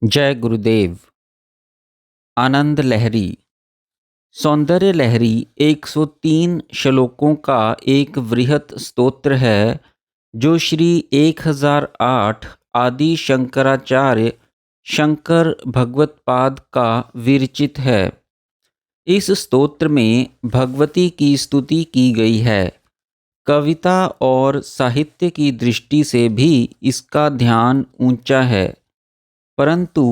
जय गुरुदेव। आनंद लहरी। सौंदर्य लहरी 103 श्लोकों का एक वृहत स्तोत्र है जो श्री 1008 आदि शंकराचार्य शंकर भगवत्पाद का विरचित है। इस स्तोत्र में भगवती की स्तुति की गई है। कविता और साहित्य की दृष्टि से भी इसका ध्यान ऊंचा है, परंतु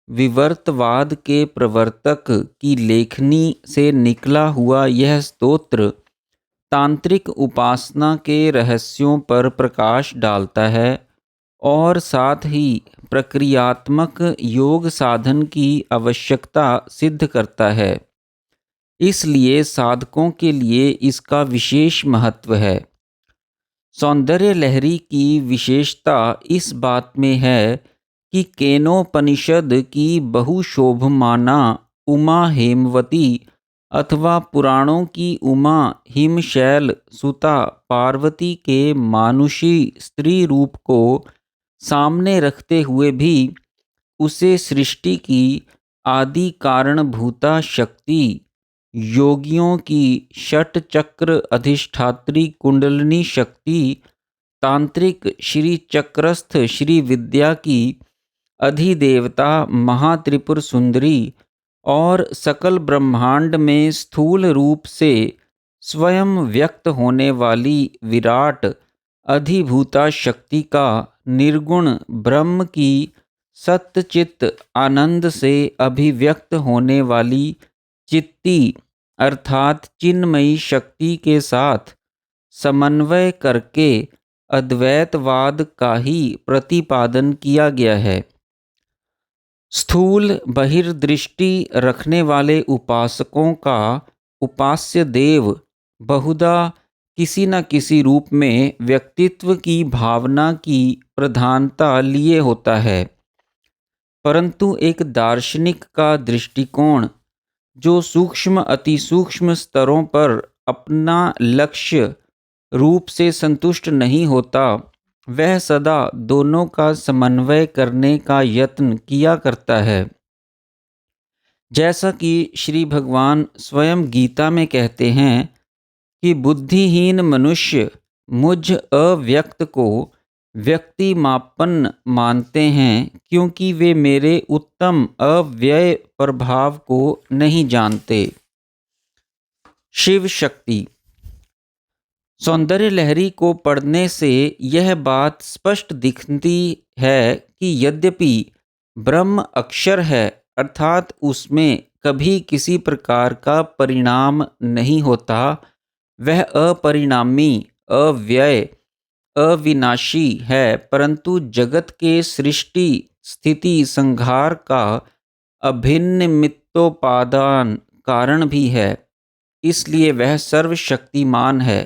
विवर्तवाद के प्रवर्तक की लेखनी से निकला हुआ यह स्तोत्र तांत्रिक उपासना के रहस्यों पर प्रकाश डालता है और साथ ही प्रक्रियात्मक योग साधन की आवश्यकता सिद्ध करता है। इसलिए साधकों के लिए इसका विशेष महत्व है। सौंदर्य लहरी की विशेषता इस बात में है कि केनोपनिषद की बहुशोभमाना उमा हेमवती अथवा पुराणों की उमा हिमशैल सुता पार्वती के मानुषी स्त्री रूप को सामने रखते हुए भी उसे सृष्टि की आदि कारणभूता शक्ति, योगियों की षट चक्र अधिष्ठात्री कुंडलिनी शक्ति, तांत्रिक श्री चक्रस्थ श्री विद्या की अधिदेवता महात्रिपुर सुंदरी और सकल ब्रह्मांड में स्थूल रूप से स्वयं व्यक्त होने वाली विराट अधिभूता शक्ति का निर्गुण ब्रह्म की सत्चित आनंद से अभिव्यक्त होने वाली चित्ती अर्थात चिन्मयी शक्ति के साथ समन्वय करके अद्वैतवाद का ही प्रतिपादन किया गया है। स्थूल बहिर्दृष्टि रखने वाले उपासकों का उपास्य देव बहुधा किसी न किसी रूप में व्यक्तित्व की भावना की प्रधानता लिए होता है, परंतु एक दार्शनिक का दृष्टिकोण जो सूक्ष्म अतिसूक्ष्म स्तरों पर अपना लक्ष्य रूप से संतुष्ट नहीं होता, वह सदा दोनों का समन्वय करने का यत्न किया करता है। जैसा कि श्री भगवान स्वयं गीता में कहते हैं कि बुद्धिहीन मनुष्य मुझ अव्यक्त को व्यक्ति मापन मानते हैं, क्योंकि वे मेरे उत्तम अव्यय प्रभाव को नहीं जानते। शिव शक्ति। सौंदर्य लहरी को पढ़ने से यह बात स्पष्ट दिखती है कि यद्यपि ब्रह्म अक्षर है, अर्थात उसमें कभी किसी प्रकार का परिणाम नहीं होता, वह अपरिणामी, अव्यय, अविनाशी है, परंतु जगत के सृष्टि स्थिति संहार का अभिन्न निमित्तोपादान कारण भी है। इसलिए वह सर्वशक्तिमान है।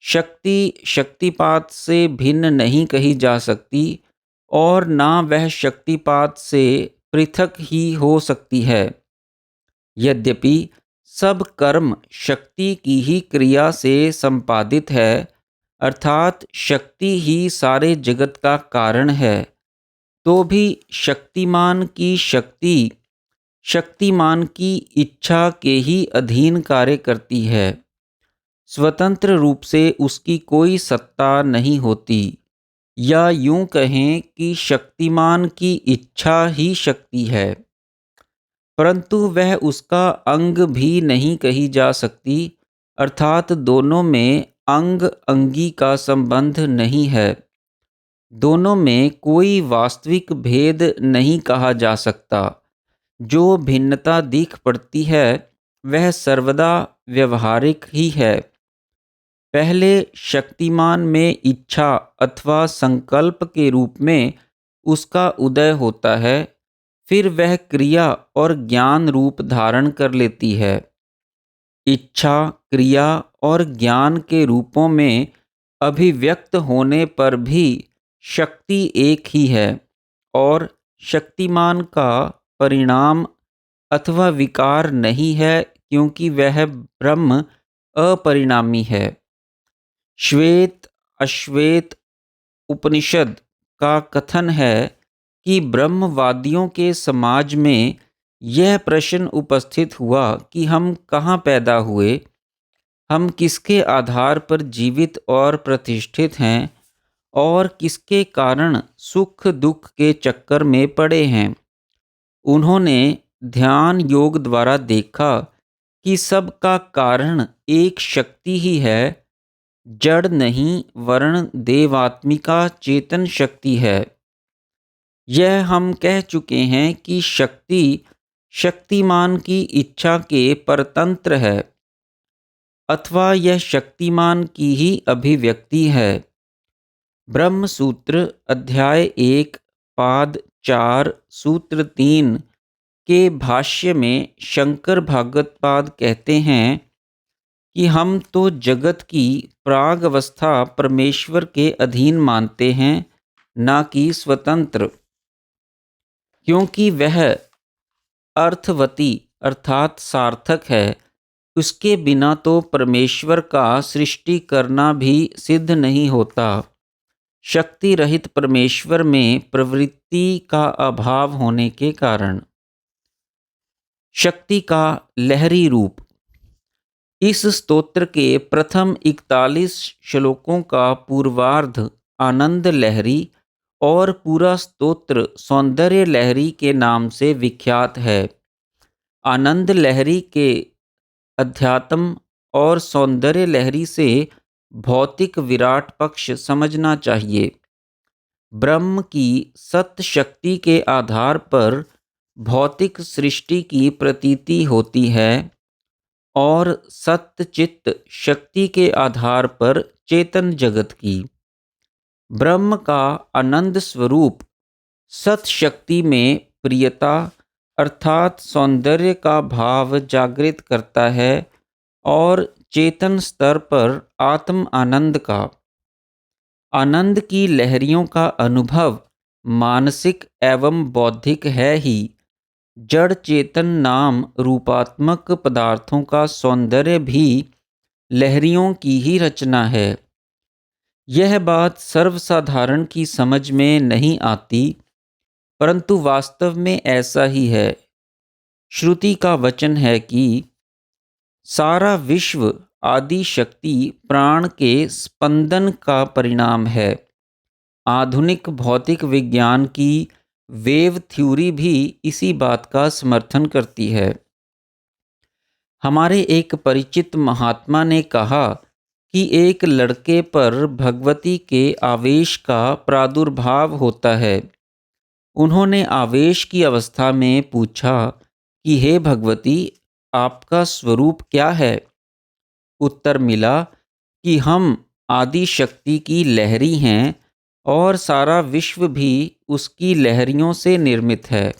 शक्ति शक्तिपात से भिन्न नहीं कही जा सकती और ना वह शक्तिपात से पृथक ही हो सकती है। यद्यपि सब कर्म शक्ति की ही क्रिया से संपादित है, अर्थात शक्ति ही सारे जगत का कारण है, तो भी शक्तिमान की शक्ति शक्तिमान की इच्छा के ही अधीन कार्य करती है। स्वतंत्र रूप से उसकी कोई सत्ता नहीं होती, या यूं कहें कि शक्तिमान की इच्छा ही शक्ति है, परंतु वह उसका अंग भी नहीं कही जा सकती, अर्थात दोनों में अंग अंगी का संबंध नहीं है। दोनों में कोई वास्तविक भेद नहीं कहा जा सकता। जो भिन्नता दिख पड़ती है वह सर्वदा व्यवहारिक ही है। पहले शक्तिमान में इच्छा अथवा संकल्प के रूप में उसका उदय होता है, फिर वह क्रिया और ज्ञान रूप धारण कर लेती है। इच्छा, क्रिया और ज्ञान के रूपों में अभिव्यक्त होने पर भी शक्ति एक ही है और शक्तिमान का परिणाम अथवा विकार नहीं है, क्योंकि वह ब्रह्म अपरिणामी है। श्वेत अश्वेत उपनिषद का कथन है कि ब्रह्मवादियों के समाज में यह प्रश्न उपस्थित हुआ कि हम कहाँ पैदा हुए, हम किसके आधार पर जीवित और प्रतिष्ठित हैं और किसके कारण सुख दुख के चक्कर में पड़े हैं। उन्होंने ध्यान योग द्वारा देखा कि सब का कारण एक शक्ति ही है, जड़ नहीं वर्ण देवात्मिका चेतन शक्ति है। यह हम कह चुके हैं कि शक्ति शक्तिमान की इच्छा के परतंत्र है, अथवा यह शक्तिमान की ही अभिव्यक्ति है। ब्रह्म सूत्र अध्याय 1 पाद 4 सूत्र 3 के भाष्य में शंकर भागवतपाद कहते हैं कि हम तो जगत की प्राग अवस्था परमेश्वर के अधीन मानते हैं, ना कि स्वतंत्र, क्योंकि वह अर्थवती अर्थात सार्थक है। उसके बिना तो परमेश्वर का सृष्टि करना भी सिद्ध नहीं होता। शक्ति रहित परमेश्वर में प्रवृत्ति का अभाव होने के कारण। शक्ति का लहरी रूप। इस स्तोत्र के प्रथम 41 श्लोकों का पूर्वार्ध आनंद लहरी और पूरा स्तोत्र सौंदर्य लहरी के नाम से विख्यात है। आनंद लहरी के अध्यात्म और सौंदर्य लहरी से भौतिक विराट पक्ष समझना चाहिए। ब्रह्म की सत शक्ति के आधार पर भौतिक सृष्टि की प्रतीति होती है और सत्य चित्त शक्ति के आधार पर चेतन जगत की। ब्रह्म का आनंद स्वरूप सत शक्ति में प्रियता अर्थात सौंदर्य का भाव जागृत करता है और चेतन स्तर पर आत्म आनंद का। आनंद की लहरियों का अनुभव मानसिक एवं बौद्धिक है ही। जड़ चेतन नाम रूपात्मक पदार्थों का सौंदर्य भी लहरियों की ही रचना है। यह बात सर्वसाधारण की समझ में नहीं आती, परंतु वास्तव में ऐसा ही है। श्रुति का वचन है कि सारा विश्व आदि शक्ति प्राण के स्पंदन का परिणाम है। आधुनिक भौतिक विज्ञान की वेव थ्योरी भी इसी बात का समर्थन करती है। हमारे एक परिचित महात्मा ने कहा कि एक लड़के पर भगवती के आवेश का प्रादुर्भाव होता है। उन्होंने आवेश की अवस्था में पूछा कि हे भगवती, आपका स्वरूप क्या है? उत्तर मिला कि हम आदि शक्ति की लहरी हैं और सारा विश्व भी उसकी लहरियों से निर्मित है।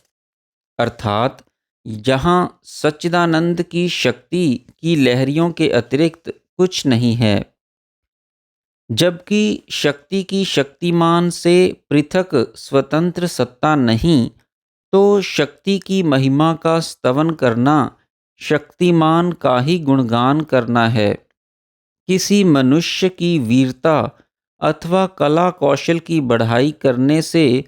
अर्थात जहाँ सच्चिदानंद की शक्ति की लहरियों के अतिरिक्त कुछ नहीं है। जबकि शक्ति की शक्तिमान से पृथक स्वतंत्र सत्ता नहीं, तो शक्ति की महिमा का स्तवन करना शक्तिमान का ही गुणगान करना है। किसी मनुष्य की वीरता अथवा कला कौशल की बढ़ाई करने से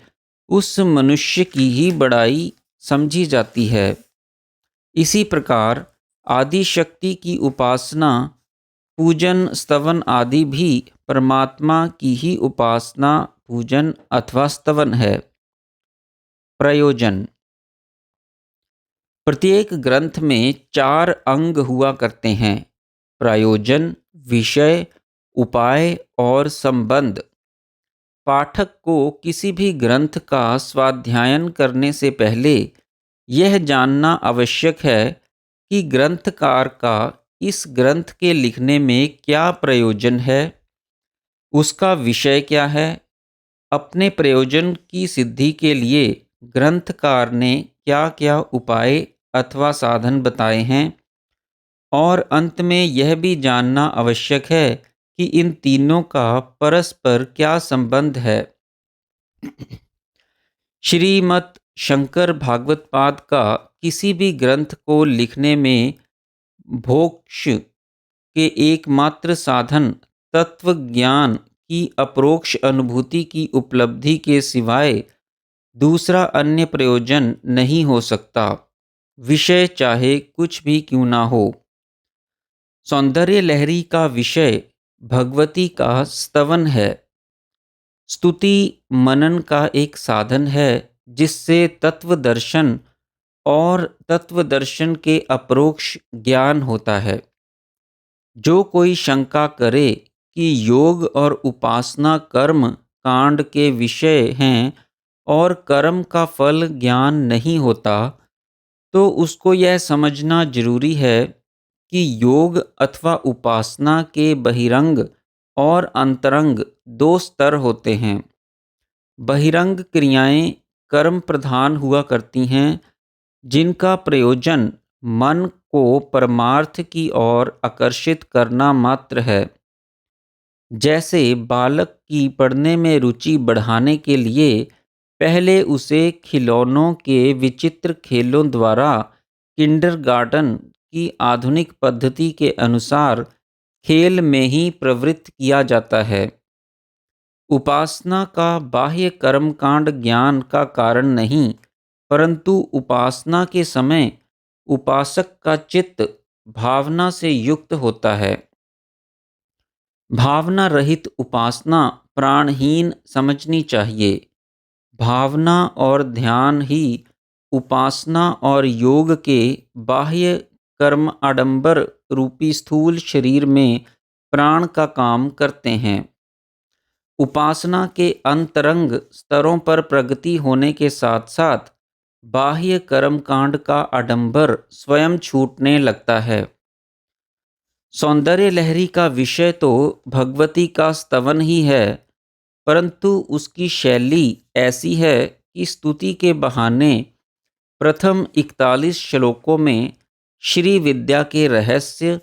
उस मनुष्य की ही बढ़ाई समझी जाती है। इसी प्रकार आदि शक्ति की उपासना, पूजन, स्तवन आदि भी परमात्मा की ही उपासना, पूजन अथवा स्तवन है। प्रयोजन। प्रत्येक ग्रंथ में 4 अंग हुआ करते हैं: प्रयोजन, विषय, उपाय और संबंध। पाठक को किसी भी ग्रंथ का स्वाध्यायन करने से पहले यह जानना आवश्यक है कि ग्रंथकार का इस ग्रंथ के लिखने में क्या प्रयोजन है, उसका विषय क्या है, अपने प्रयोजन की सिद्धि के लिए ग्रंथकार ने क्या क्या उपाय अथवा साधन बताए हैं, और अंत में यह भी जानना आवश्यक है कि इन तीनों का परस्पर क्या संबंध है। श्रीमद् शंकर भागवतपाद का किसी भी ग्रंथ को लिखने में मोक्ष के एकमात्र साधन तत्व ज्ञान की अपरोक्ष अनुभूति की उपलब्धि के सिवाय दूसरा अन्य प्रयोजन नहीं हो सकता, विषय चाहे कुछ भी क्यों ना हो। सौंदर्य लहरी का विषय भगवती का स्तवन है। स्तुति मनन का एक साधन है जिससे तत्व दर्शन और तत्व दर्शन के अपरोक्ष ज्ञान होता है। जो कोई शंका करे कि योग और उपासना कर्म कांड के विषय हैं और कर्म का फल ज्ञान नहीं होता, तो उसको यह समझना जरूरी है कि योग अथवा उपासना के बहिरंग और अंतरंग दो स्तर होते हैं। बहिरंग क्रियाएं कर्म प्रधान हुआ करती हैं, जिनका प्रयोजन मन को परमार्थ की ओर आकर्षित करना मात्र है। जैसे बालक की पढ़ने में रुचि बढ़ाने के लिए पहले उसे खिलौनों के विचित्र खेलों द्वारा किंडरगार्टन की आधुनिक पद्धति के अनुसार खेल में ही प्रवृत्त किया जाता है। उपासना का बाह्य कर्मकांड ज्ञान का कारण नहीं, परंतु उपासना के समय उपासक का चित्त भावना से युक्त होता है। भावना रहित उपासना प्राणहीन समझनी चाहिए। भावना और ध्यान ही उपासना और योग के बाह्य कर्म आडंबर रूपी स्थूल शरीर में प्राण का काम करते हैं। उपासना के अंतरंग स्तरों पर प्रगति होने के साथ साथ बाह्य कर्मकांड का आडंबर स्वयं छूटने लगता है। सौंदर्य लहरी का विषय तो भगवती का स्तवन ही है, परंतु उसकी शैली ऐसी है कि स्तुति के बहाने प्रथम 41 श्लोकों में श्री विद्या के रहस्य,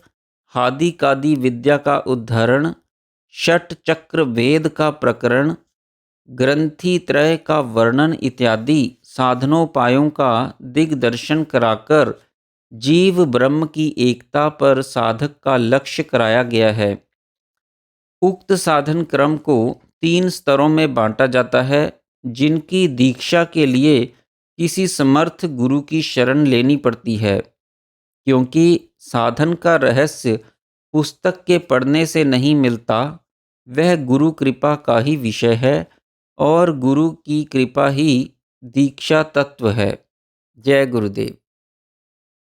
हादिकादि विद्या का उद्धरण, षट चक्र वेद का प्रकरण, ग्रंथि त्रय का वर्णन इत्यादि साधनोपायों का दिग्दर्शन कराकर जीव ब्रह्म की एकता पर साधक का लक्ष्य कराया गया है। उक्त साधन क्रम को 3 स्तरों में बांटा जाता है, जिनकी दीक्षा के लिए किसी समर्थ गुरु की शरण लेनी पड़ती है, क्योंकि साधन का रहस्य पुस्तक के पढ़ने से नहीं मिलता, वह गुरु कृपा का ही विषय है और गुरु की कृपा ही दीक्षा तत्व है। जय गुरुदेव।